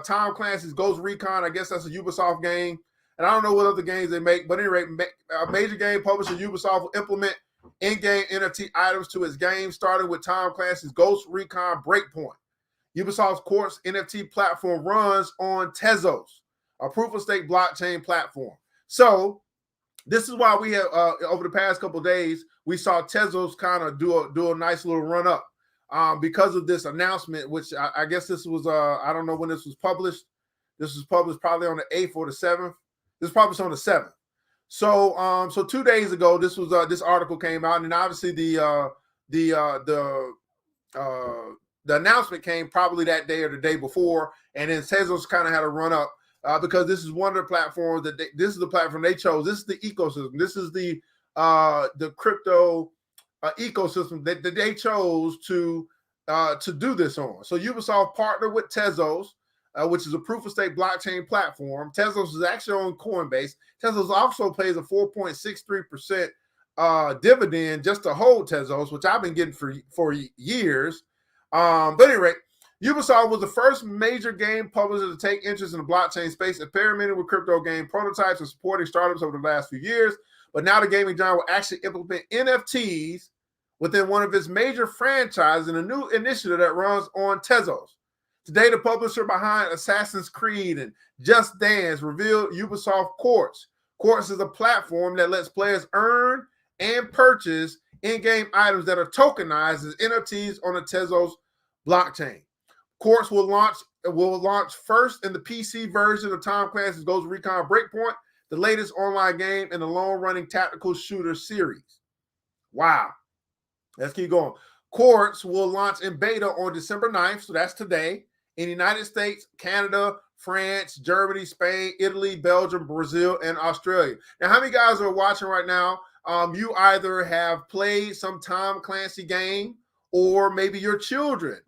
Tom Clancy's Ghost Recon. I guess that's a Ubisoft game. And I don't know what other games they make. But anyway, a major game publisher Ubisoft will implement in-game NFT items to its game, starting with Tom Clancy's Ghost Recon Breakpoint. Ubisoft's Quartz NFT platform runs on Tezos, a proof-of-stake blockchain platform. So this is why we have, over the past couple of days, we saw Tezos kind of do a nice little run-up. Because of this announcement, which I guess this was, I don't know when this was published. This was published probably on the 8th or the 7th. This was published on the 7th. So 2 days ago, this article came out, and obviously the announcement came probably that day or the day before, and then Tezos kind of had a run up because this is one of the platforms this is the platform they chose. This is the ecosystem. This is the crypto ecosystem that they chose to do this on. So Ubisoft partnered with Tezos, which is a proof-of-stake blockchain platform. Tezos is actually on Coinbase. Tezos also pays a 4.63% dividend just to hold Tezos, which I've been getting for years. But anyway, Ubisoft was the first major game publisher to take interest in the blockchain space, experimenting with crypto game prototypes and supporting startups over the last few years. But now the gaming giant will actually implement NFTs within one of its major franchises in a new initiative that runs on Tezos. Today, the publisher behind Assassin's Creed and Just Dance revealed Ubisoft Quartz. Quartz is a platform that lets players earn and purchase in-game items that are tokenized as NFTs on the Tezos blockchain. Quartz will launch first in the PC version of Tom Clancy's Ghost Recon Breakpoint, the latest online game in the long-running tactical shooter series. Wow. Let's keep going. Quartz will launch in beta on December 9th, so that's today, in the United States, Canada, France, Germany, Spain, Italy, Belgium, Brazil, and Australia. Now, how many guys are watching right now? You either have played some Tom Clancy game, or maybe your children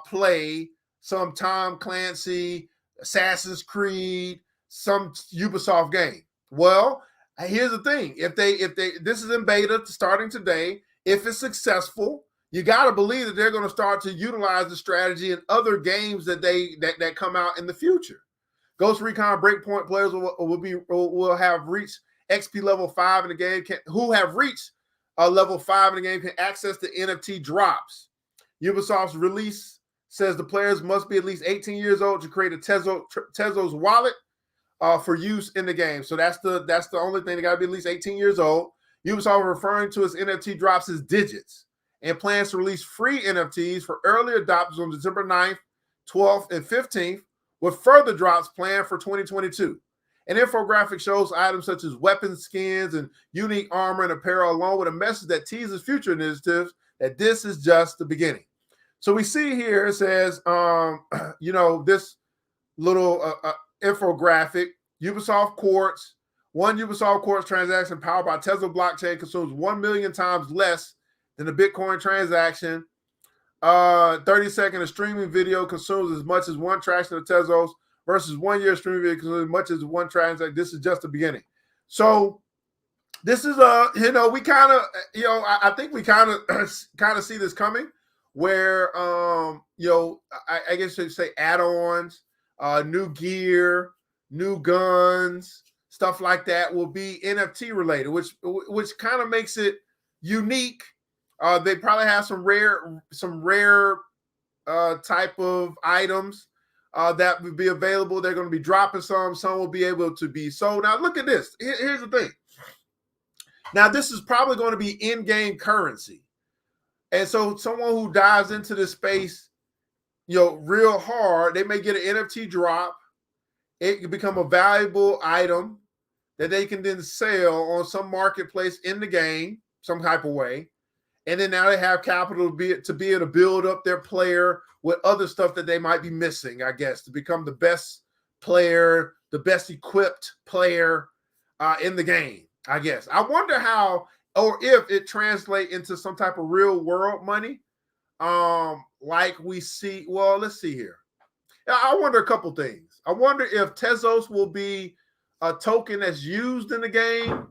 play some Tom Clancy, Assassin's Creed, some Ubisoft game. Well, here's the thing: if they this is in beta starting today. If it's successful, you got to believe that they're going to start to utilize the strategy in other games that come out in the future. Ghost Recon Breakpoint players will have reached XP level 5 in the game. Who have reached level 5 in the game can access the NFT drops. Ubisoft's release says the players must be at least 18 years old to create a Tezos wallet for use in the game. So that's the only thing. They got to be at least 18 years old. Ubisoft referring to its NFT drops as digits, and plans to release free NFTs for early adopters on December 9th, 12th, and 15th, with further drops planned for 2022. An infographic shows items such as weapon skins and unique armor and apparel, along with a message that teases future initiatives that this is just the beginning. So we see here, it says, this little infographic, Ubisoft Quartz. One Ubisoft Quartz transaction powered by Tesla blockchain consumes 1 million times less than a Bitcoin transaction. 30-second of streaming video consumes as much as one transaction of Tezos versus 1 year streaming video consumes as much as one transaction. This is just the beginning. So this is we kind of, I think we kind of see this coming, where I guess you'd say add-ons, new gear, new guns, stuff like that will be NFT related, which kind of makes it unique. They probably have some rare type of items that will be available. They're going to be dropping some will be able to be sold. Now look at this. Here's the thing. Now this is probably going to be in-game currency. And so someone who dives into this space, real hard, they may get an NFT drop. It can become a valuable item that they can then sell on some marketplace in the game, some type of way. And then now they have capital to be able to build up their player with other stuff that they might be missing, I guess, to become the best player, the best equipped player in the game, I guess. I wonder how, or if it translates into some type of real world money, like we see. Well, let's see here. I wonder a couple things. I wonder if Tezos will be a token that's used in the game,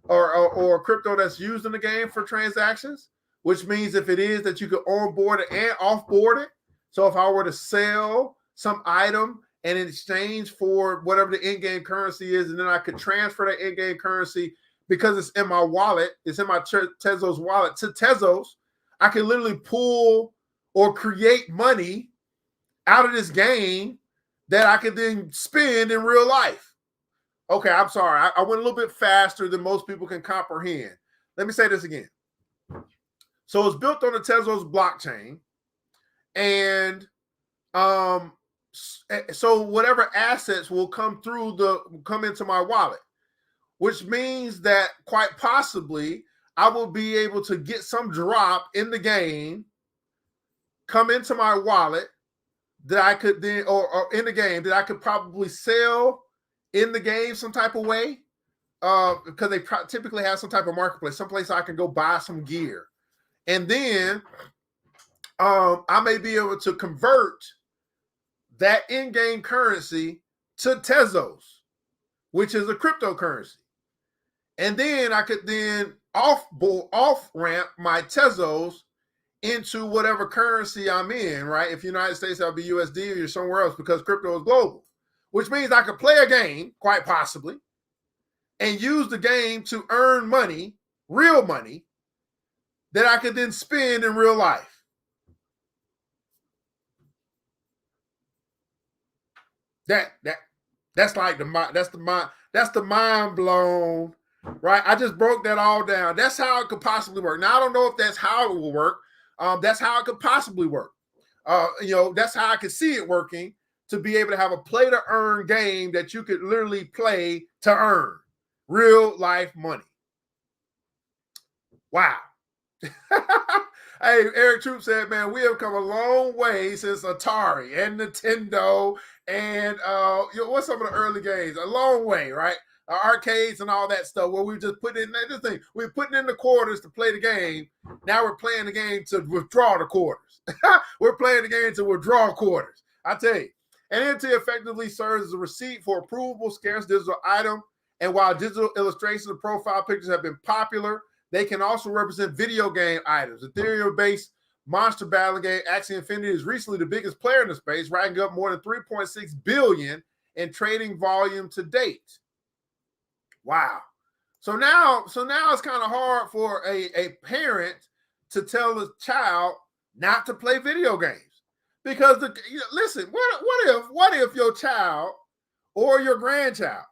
or crypto that's used in the game for transactions, which means if it is, that you could onboard it and offboard it. So if I were to sell some item and in exchange for whatever the in-game currency is, and then I could transfer that in-game currency because it's in my wallet, it's in my Tezos wallet to Tezos, I can literally pull or create money out of this game that I could then spend in real life. Okay, I'm sorry. I went a little bit faster than most people can comprehend. Let me say this again. So it's built on the Tezos blockchain. And so whatever assets will come into my wallet, which means that quite possibly I will be able to get some drop in the game, come into my wallet that I could then, or in the game that I could probably sell in the game some type of way, because they typically have some type of marketplace, someplace I can go buy some gear. And then I may be able to convert that in-game currency to Tezos, which is a cryptocurrency. And then I could then off-ramp my Tezos into whatever currency I'm in, right? If United States, that'll be USD, or you're somewhere else, because crypto is global, which means I could play a game, quite possibly, and use the game to earn money, real money, that I could then spend in real life. That's like the mind blown, right? I just broke that all down. That's how it could possibly work. Now I don't know if that's how it will work. That's how it could possibly work. That's how I could see it working, to be able to have a play to earn game that you could literally play to earn real life money. Wow. Hey, Eric Troop said, man, we have come a long way since Atari and Nintendo and what's some of the early games? A long way, right? Arcades and all that stuff where we just put in this thing. We're putting in the quarters to play the game. Now we're playing the game to withdraw the quarters. We're playing the game to withdraw quarters. I tell you. An NFT effectively serves as a receipt for a provable scarce digital item. And while digital illustrations and profile pictures have been popular, they can also represent video game items. Ethereum-based monster battling game Axie Infinity is recently the biggest player in the space, racking up more than 3.6 billion in trading volume to date. Wow. So now it's kind of hard for a parent to tell a child not to play video games. Because listen, what if your child or your grandchild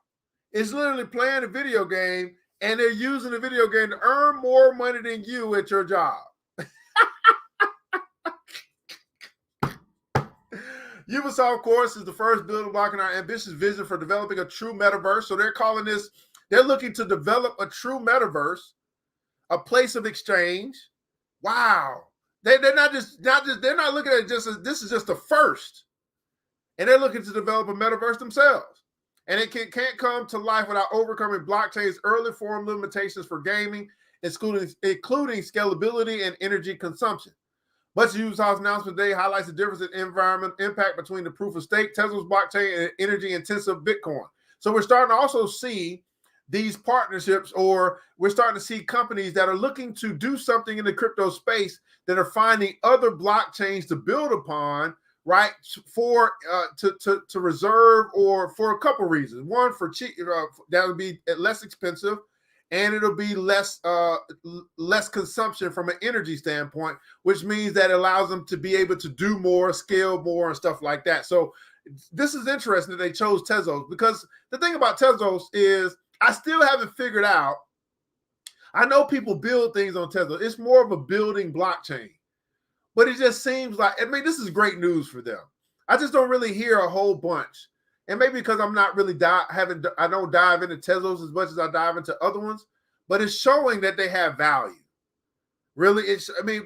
is literally playing a video game and they're using the video game to earn more money than you at your job? Ubisoft, of course, is the first building block in our ambitious vision for developing a true metaverse. So they're looking to develop a true metaverse, a place of exchange. Wow. They're not looking at it just as this is just the first. And they're looking to develop a metaverse themselves. And it can't come to life without overcoming blockchain's early form limitations for gaming, including scalability and energy consumption. Much of Ubisoft's announcement today highlights the difference in environment impact between the proof of stake, Tesla's blockchain, and energy-intensive Bitcoin. So we're starting to also see these partnerships, or we're starting to see companies that are looking to do something in the crypto space that are finding other blockchains to build upon, right? For to reserve, or for a couple reasons. One, for cheap, that would be less expensive, and it'll be less consumption from an energy standpoint, which means that it allows them to be able to do more, scale more, and stuff like that. So this is interesting that they chose Tezos, because the thing about Tezos is I still haven't figured out. I know people build things on Tether. It's more of a building blockchain. But it just seems like, this is great news for them. I just don't really hear a whole bunch. And maybe because I'm not really I don't dive into Tezos as much as I dive into other ones, but it's showing that they have value. Really,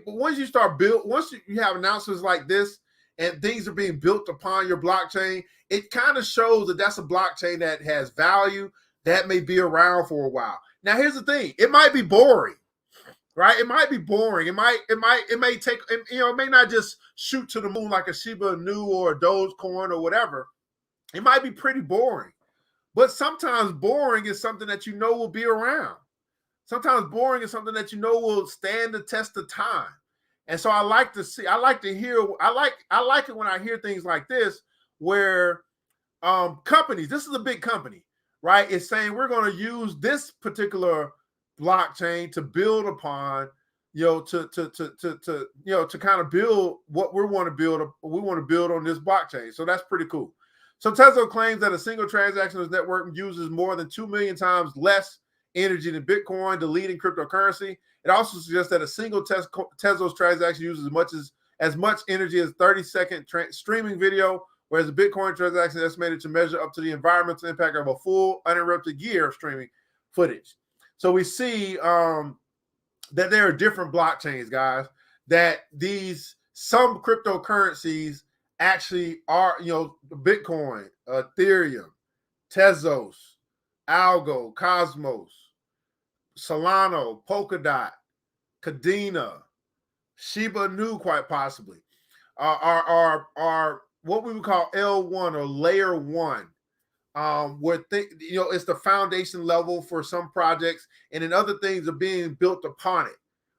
once you have announcements like this and things are being built upon your blockchain, it kind of shows that that's a blockchain that has value, that may be around for a while. Now, here's the thing. It might be boring, right? It might be boring. It may take, it may not just shoot to the moon like a Shiba Inu or a Dogecoin or whatever. It might be pretty boring. But sometimes boring is something that you know will be around. Sometimes boring is something that you know will stand the test of time. And so I like it when I hear things like this, where companies, this is a big company, right? It's saying we're going to use this particular blockchain to build upon, to kind of build what we want to build. We want to build on this blockchain. So that's pretty cool. So Tesla claims that a single transaction of this network uses more than 2 million times less energy than Bitcoin, the leading cryptocurrency. It also suggests that a single Tesla's transaction uses as much energy as 30-second streaming video, whereas a Bitcoin transaction is estimated to measure up to the environmental impact of a full uninterrupted year of streaming footage. So we see that there are different blockchains, guys, that some cryptocurrencies actually are, Bitcoin, Ethereum, Tezos, Algo, Cosmos, Solana, Polkadot, Cadena, Shiba Inu, quite possibly, are what we would call L1 or layer one, where it's the foundation level for some projects, and then other things are being built upon it,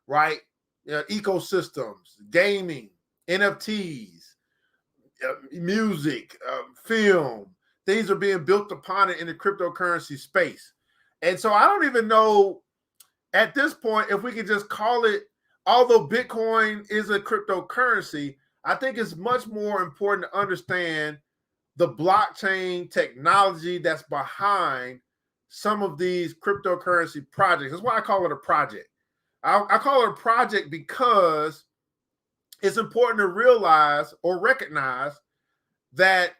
right? Ecosystems, gaming, NFTs, music, film, things are being built upon it in the cryptocurrency space. And so I don't even know at this point if we can just call it, although Bitcoin is a cryptocurrency, I think it's much more important to understand the blockchain technology that's behind some of these cryptocurrency projects. That's why I call it a project. I call it a project because it's important to realize or recognize that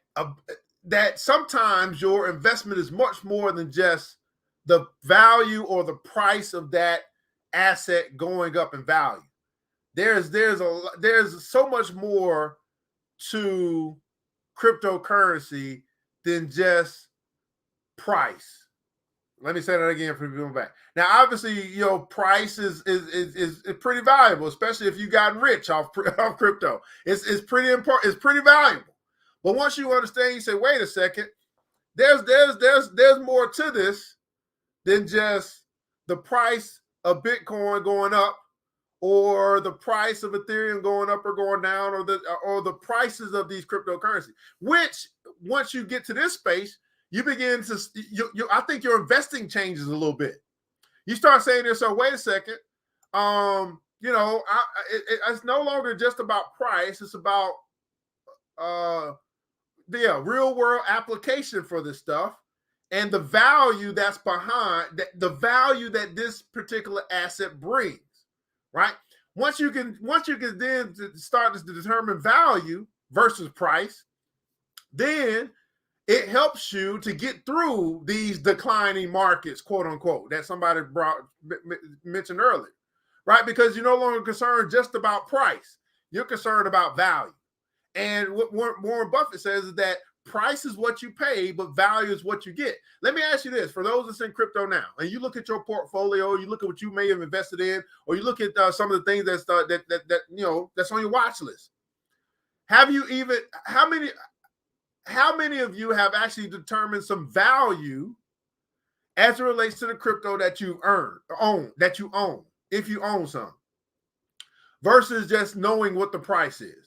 that sometimes your investment is much more than just the value or the price of that asset going up in value. there's so much more to cryptocurrency than just price. Let me say that again for people back. Now, obviously, price is pretty valuable, especially if you've gotten rich off crypto. It's pretty important. It's pretty valuable. But once you understand, you say, wait a second, there's more to this than just the price of Bitcoin going up, or the price of Ethereum going up or going down, or the prices of these cryptocurrencies. Which, once you get to this space, you begin to, I think your investing changes a little bit. You start saying to yourself, wait a second, it's no longer just about price. It's about the real world application for this stuff and the value that's behind the value that this particular asset brings, right? Once you can then start to determine value versus price, then it helps you to get through these declining markets, quote unquote, that somebody mentioned earlier, right? Because you're no longer concerned just about price. You're concerned about value. And what Warren Buffett says is that price is what you pay, but value is what you get. Let me ask you this. For those that's in crypto now, and you look at your portfolio, you look at what you may have invested in, or you look at some of the things that's that's on your watch list. How many of you have actually determined some value as it relates to the crypto that you own, if you own some, versus just knowing what the price is?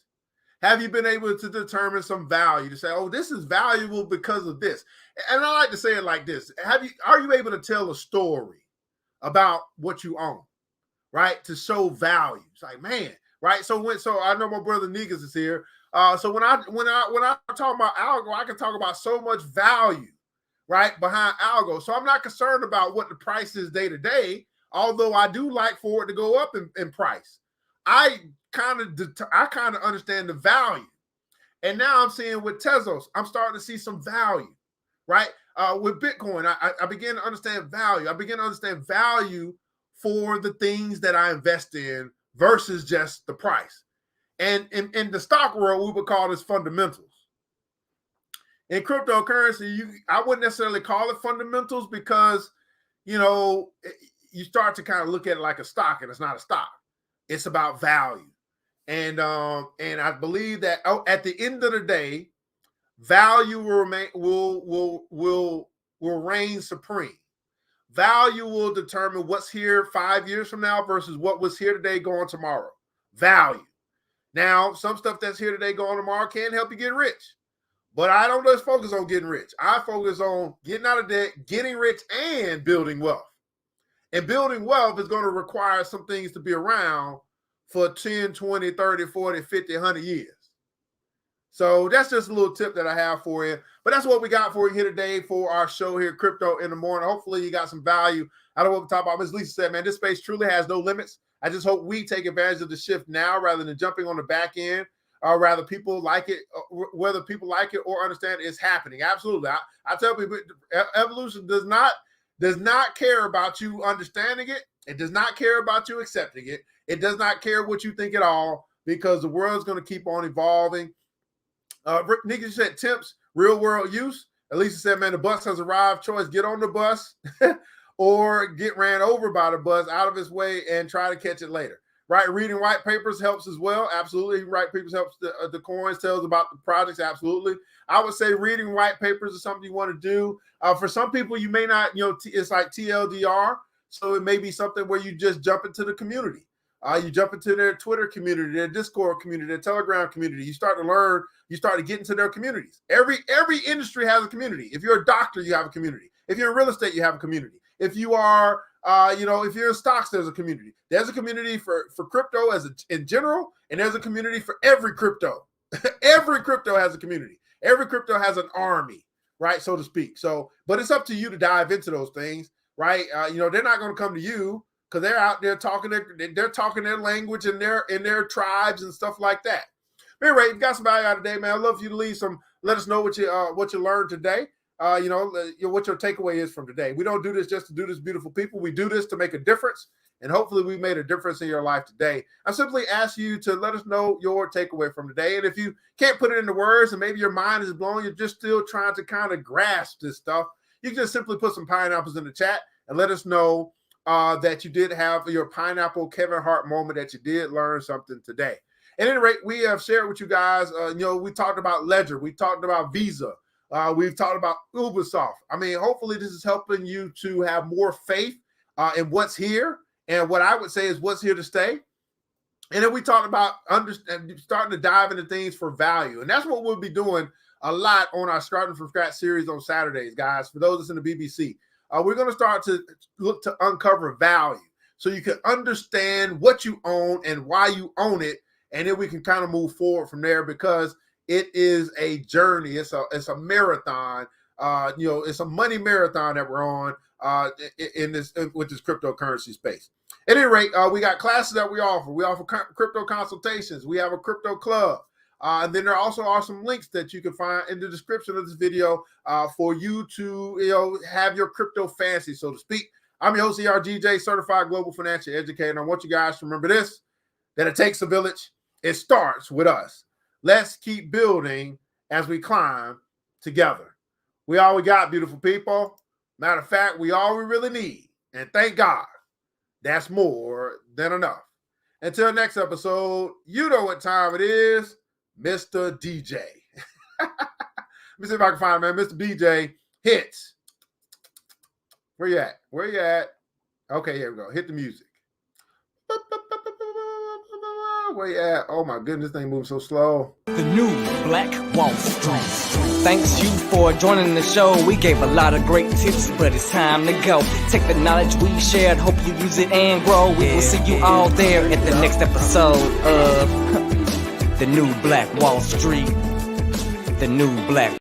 Have you been able to determine some value to say, oh, this is valuable because of this? And I like to say it like this. Are you able to tell a story about what you own, right? To show value. It's like, man, right? So I know my brother Negas is here. So when I talk about algo, I can talk about so much value, right, behind algo. So I'm not concerned about what the price is day to day, although I do like for it to go up in price. I kind of understand the value. And now I'm seeing with Tezos, I'm starting to see some value, right? With Bitcoin, I begin to understand value. I begin to understand value for the things that I invest in versus just the price. And in the stock world, we would call this fundamentals. In cryptocurrency, I wouldn't necessarily call it fundamentals because, you start to kind of look at it like a stock, and it's not a stock. It's about value. And I believe that at the end of the day, value will reign supreme. Value will determine what's here 5 years from now versus what was here today going tomorrow. Value. Now, some stuff that's here today going tomorrow can help you get rich. But I don't just focus on getting rich. I focus on getting out of debt, getting rich, and building wealth. And building wealth is going to require some things to be around for 10, 20, 30, 40, 50, 100 years. So that's just a little tip that I have for you. But that's what we got for you here today for our show here, Crypto in the Morning. Hopefully you got some value out of what we talk about. Ms. Lisa said, man, this space truly has no limits. I just hope we take advantage of the shift now rather than jumping on the back end. Or rather, people like it, whether people like it or understand it's happening. Absolutely. I tell people, evolution does not care about you understanding it. It does not care about you accepting it. It does not care what you think at all, because the world is going to keep on evolving. Nikki said temps, real world use. Elisa said, man, the bus has arrived. Choice, get on the bus or get ran over by the bus out of its way and try to catch it later. Right, reading white papers helps as well. Absolutely, white papers helps the coins, tells about the projects. Absolutely, I would say reading white papers is something you want to do. For some people, you may not. It's like TLDR, so it may be something where you just jump into the community. You jump into their Twitter community, their Discord community, their Telegram community. You start to learn. You start to get into their communities. Every industry has a community. If you're a doctor, you have a community. If you're in real estate, you have a community. If you are if you're in stocks, there's a community. There's a community for crypto in general, and there's a community for every crypto. Every crypto has a community. Every crypto has an army, right, so to speak. So, but it's up to you to dive into those things, right? They're not going to come to you because they're out there talking their language and their tribes and stuff like that. But anyway, you got some value out today, man. I'd love for you to let us know what you learned today. What your takeaway is from today. We don't do this just to do this, beautiful people. We do this to make a difference And hopefully we made a difference in your life today. I simply ask you to let us know your takeaway from today. And if you can't put it into words and maybe your mind is blown, you're just still trying to kind of grasp this stuff, you can just simply put some pineapples in the chat and let us know that you did have your pineapple Kevin Hart moment, that you did learn something today. At any rate, we have shared with you guys, we talked about Ledger. We talked about Visa. We've talked about Ubisoft. I mean, hopefully this is helping you to have more faith in what's here. And what I would say is what's here to stay. And then we talked about starting to dive into things for value. And that's what we'll be doing a lot on our Starting From Scratch series on Saturdays, guys. For those that's in the BBC, we're going to start to look to uncover value so you can understand what you own and why you own it. And then we can kind of move forward from there, because it is a journey. It's a marathon. It's a money marathon that we're on with this cryptocurrency space. At any rate, we got classes that we offer. We offer crypto consultations. We have a crypto club. And then there also are some links that you can find in the description of this video for you to have your crypto fancy, so to speak. I'm your host, ERGJ, Certified Global Financial Educator. And I want you guys to remember this, that it takes a village. It starts with us. Let's keep building as we climb together. We all we got, beautiful people. Matter of fact, we all we really need. And thank God, that's more than enough. Until next episode, you know what time it is, Mr. DJ. Let me see if I can find him, man. Mr. BJ hits. Where you at? Where you at? Okay, here we go. Hit the music. Where you at? Oh my goodness, this thing moves so slow. The new Black Wall Street. Thanks you for joining the show. We gave a lot of great tips, but it's time to go. Take the knowledge we shared, hope you use it and grow. We will see you all there at the next episode of The New Black Wall Street. The New Black